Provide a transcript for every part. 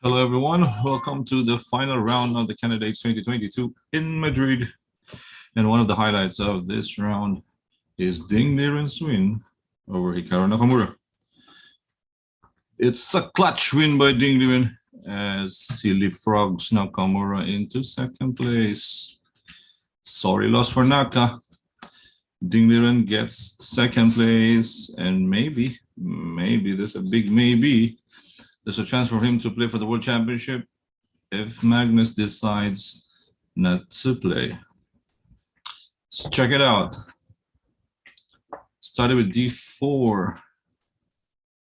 Hello, everyone. Welcome to the final round of the Candidates 2022 in Madrid. And one of the highlights of this round is Ding Liren's win over Hikaru Nakamura. It's a clutch win by Ding Liren as he leapfrogs Nakamura into second place. Sorry loss for Naka. Ding Liren gets second place, and maybe there's a big maybe. There's a chance for him to play for the World Championship if Magnus decides not to play. Let's check it out. Started with d4,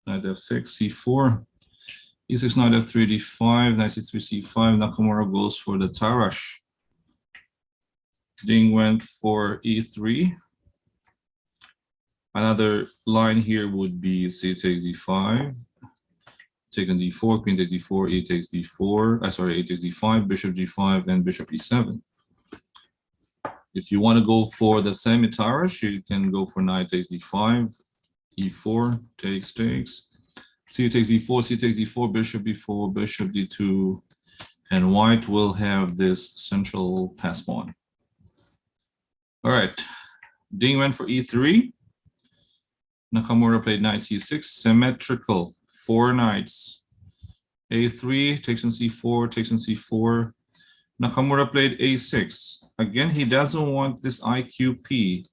knight f6, c4, e6, knight f3, d5, knight c3, c5. Nakamura goes for the Tarash. Ding went for e3. Another line here would be c takes d5. Taken d4, queen takes d4, e takes d4, a takes d5, bishop g5, and bishop e7. If you want to go for the semi-Tarash, you can go for knight takes d5, e4, takes, c takes d4, c takes d4, bishop b4, bishop d2, and white will have this central pass pawn. All right, Ding went for e3. Nakamura played knight c6, symmetrical. 4 knights. a3 takes on c4, takes on c4. Nakamura played a6. Again, he doesn't want this IQP.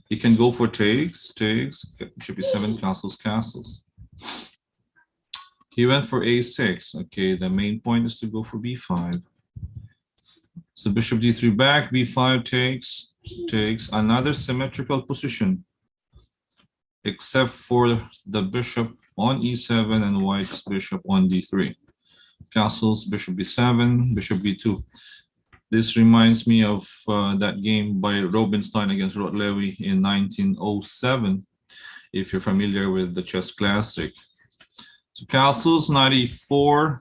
He can go for takes, bishop e7, castles. He went for a6. Okay, the main point is to go for b5. So bishop d3 back, b5 takes another symmetrical position, except for the bishop on e7 and white's bishop on d3. Castles, bishop b7, bishop b2. This reminds me of that game by Rubinstein against Rotlewi in 1907, if you're familiar with the chess classic. So castles, knight e4,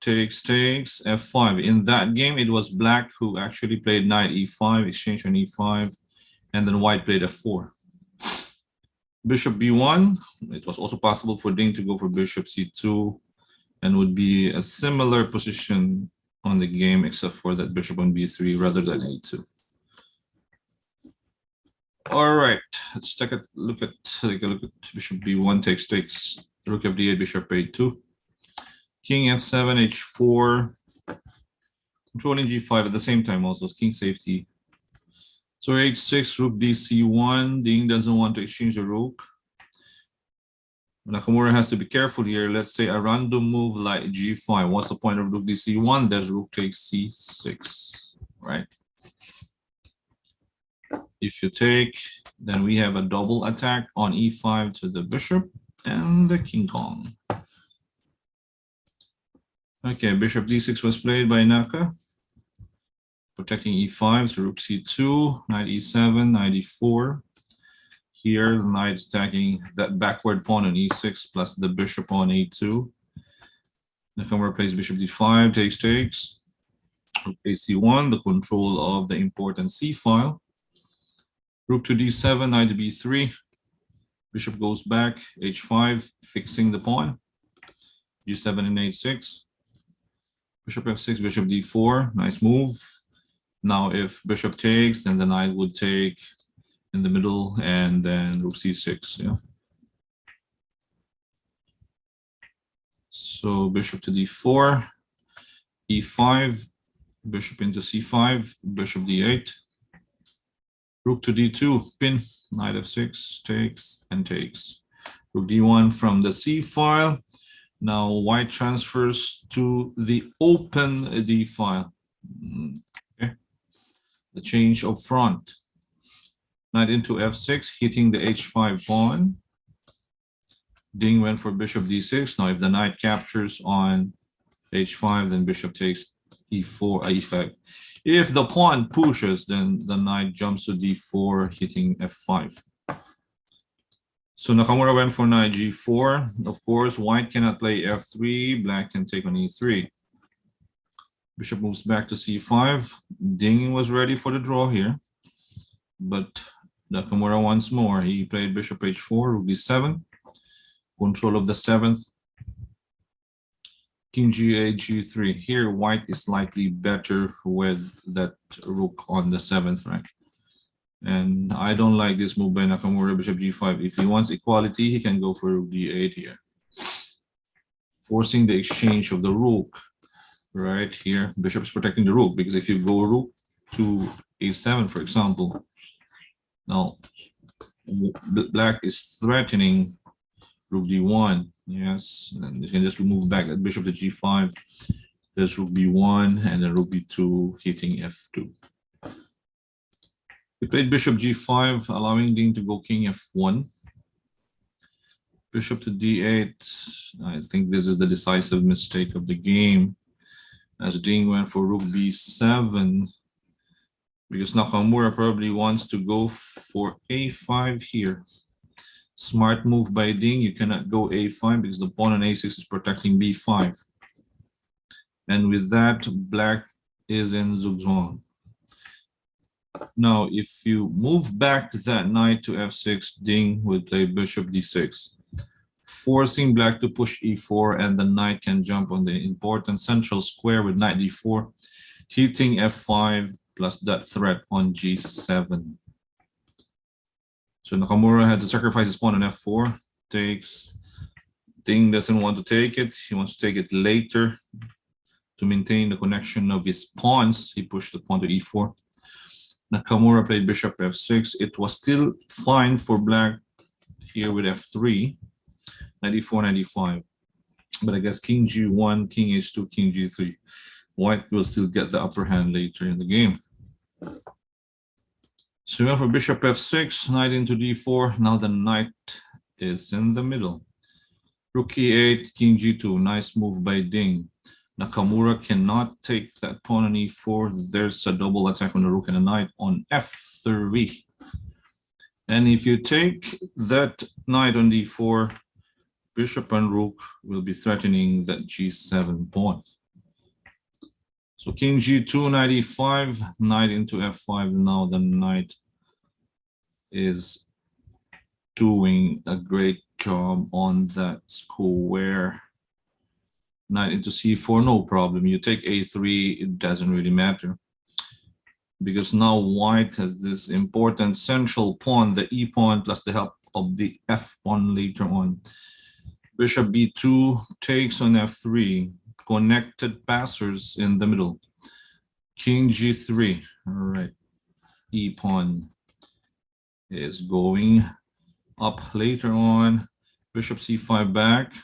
takes, f5. In that game, it was black who actually played knight e5, exchange on e5, and then white played f4. Bishop b1, it was also possible for Ding to go for bishop c2, and would be a similar position on the game, except for that bishop on b3 rather than a2. All right, let's take a look at bishop b1 takes, rook f8, bishop a2, king f7, h4, controlling g5 at the same time also, king safety. So h6, rook dc1. Ding doesn't want to exchange the rook. Nakamura has to be careful here. Let's say a random move like g5. What's the point of rook dc1? There's rook takes c6, right? If you take, then we have a double attack on e5 to the bishop and the king kong. Okay, bishop d6 was played by Naka, protecting e5, so rook c2, knight e7, knight e4. Here, the knight attacking that backward pawn on e6 plus the bishop on a2. Nakamura plays bishop d5, takes. Rook ac1, the control of the important c file. Rook to d7, knight to b3. Bishop goes back, h5, fixing the pawn. g7 and h6. Bishop f6, bishop d4, nice move. Now, if bishop takes, then the knight would take in the middle, and then rook c6. Yeah. So bishop to d4, e5, bishop into c5, bishop d8, rook to d2, pin, knight f6, takes. Rook d1 from the c file. Now white transfers to the open d file. The change of front. Knight into f6, hitting the h5 pawn. Ding went for bishop d6. Now, if the knight captures on h5, then bishop takes e4, e5. If the pawn pushes, then the knight jumps to d4, hitting f5. So Nakamura went for knight g4. Of course, white cannot play f3. Black can take on e3. Bishop moves back to c5. Ding was ready for the draw here, but Nakamura once more. He played bishop h4, rook d7, control of the 7th. King G8, G3. Here, white is slightly better with that rook on the 7th rank. And I don't like this move by Nakamura, bishop G5. If he wants equality, he can go for rook D8 here. Forcing the exchange of the rook. Right here, bishop is protecting the rook, because if you go rook to A7, for example, now black is threatening rook D1. Yes, and you can just move back at bishop to G5. There's rook B1 and then rook B2 hitting F2. He played bishop G5, allowing Ding to go king F1. Bishop to D8. I think this is the decisive mistake of the game, as Ding went for rook B7, because Nakamura probably wants to go for A5 here. Smart move by Ding. You cannot go A5 because the pawn on A6 is protecting B5. And with that, black is in zugzwang. Now, if you move back that knight to F6, Ding would play bishop D6, forcing black to push E4, and the knight can jump on the important central square with knight D4, hitting F5 plus that threat on G7. So Nakamura had to sacrifice his pawn on F4, takes. Ding doesn't want to take it. He wants to take it later to maintain the connection of his pawns. He pushed the pawn to E4. Nakamura played bishop F6. It was still fine for black here with F3, 94, 95. But I guess king G1, king H2, king G3. White will still get the upper hand later in the game. So we went for bishop F6, knight into D4. Now the knight is in the middle. Rook E8, king G2. Nice move by Ding. Nakamura cannot take that pawn on E4. There's a double attack on the rook and the knight on F3. And if you take that knight on D4, bishop and rook will be threatening that G7 pawn. So king G2, knight E5, knight into F5. Now the knight is doing a great job on that square. Knight into C4, no problem. You take A3, it doesn't really matter, because now white has this important central pawn, the E pawn, plus the help of the F pawn later on. Bishop B2 takes on F3. Connected passers in the middle. King G3. All right. E pawn is going up later on. Bishop C5 back.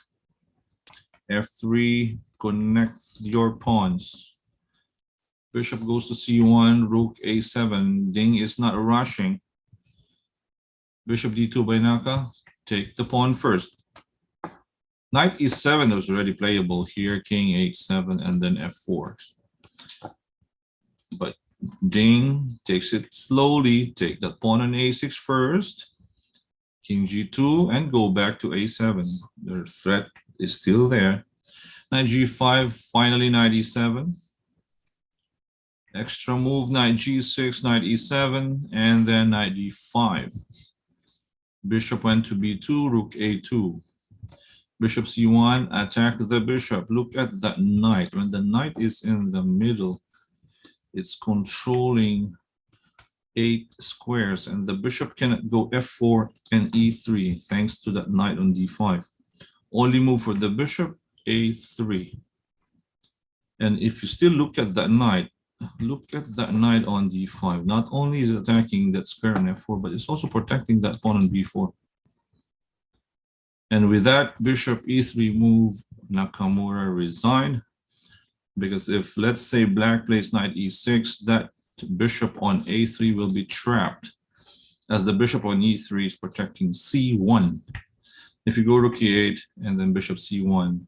F3. Connect your pawns. Bishop goes to C1. Rook A7. Ding is not rushing. Bishop D2 by Naka. Take the pawn first. Knight E7 was already playable here, king H7, and then F4. But Ding takes it slowly, take the pawn on A6 first, king G2, and go back to A7. The threat is still there. Knight G5, finally knight E7. Extra move, knight G6, knight E7, and then knight D5. Bishop went to B2, rook A2. Bishop C1, attack the bishop. Look at that knight. When the knight is in the middle, it's controlling 8 squares, and the bishop cannot go F4 and E3 thanks to that knight on D5. Only move for the bishop, A3. And if you still look at that knight on D5. Not only is it attacking that square on F4, but it's also protecting that pawn on B4. And with that bishop E3 move, Nakamura resigned, because if, let's say, black plays knight E6, that bishop on A3 will be trapped, as the bishop on E3 is protecting C1. If you go rook E8 and then bishop C1,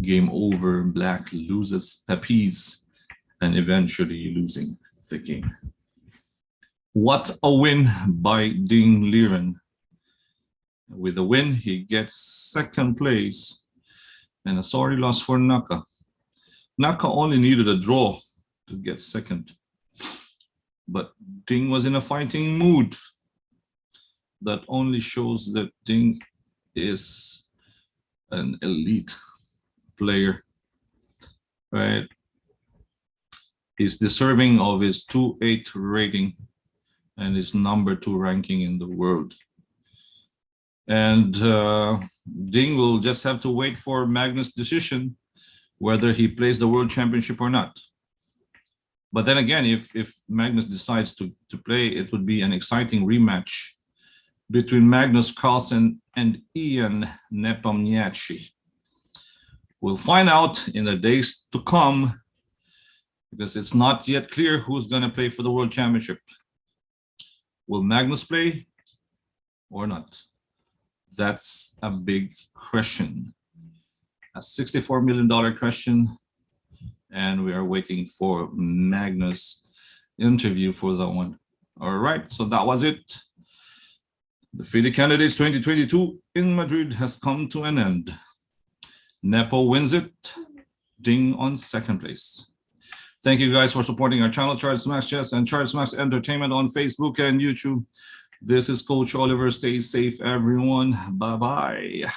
game over. Black loses a piece and eventually losing the game. What a win by Ding Liren. With a win, he gets second place, and a sorry loss for Naka. Naka only needed a draw to get second, but Ding was in a fighting mood. That only shows that Ding is an elite player. right? He's deserving of his 2.8 rating and his #2 ranking in the world. And Ding will just have to wait for Magnus' decision whether he plays the World Championship or not. But then again, if Magnus decides to play, it would be an exciting rematch between Magnus Carlsen and Ian Nepomniachtchi. We'll find out in the days to come, because it's not yet clear who's going to play for the World Championship. Will Magnus play or not? That's a big question. A $64 million question. And we are waiting for Magnus' interview for that one. All right, so that was it. The FIDE Candidates 2022 in Madrid has come to an end. Nepo wins it, Ding on 2nd place. Thank you guys for supporting our channel, Charles Max Chess and Charles Max Entertainment on Facebook and YouTube. This is Coach Oliver. Stay safe, everyone. Bye-bye.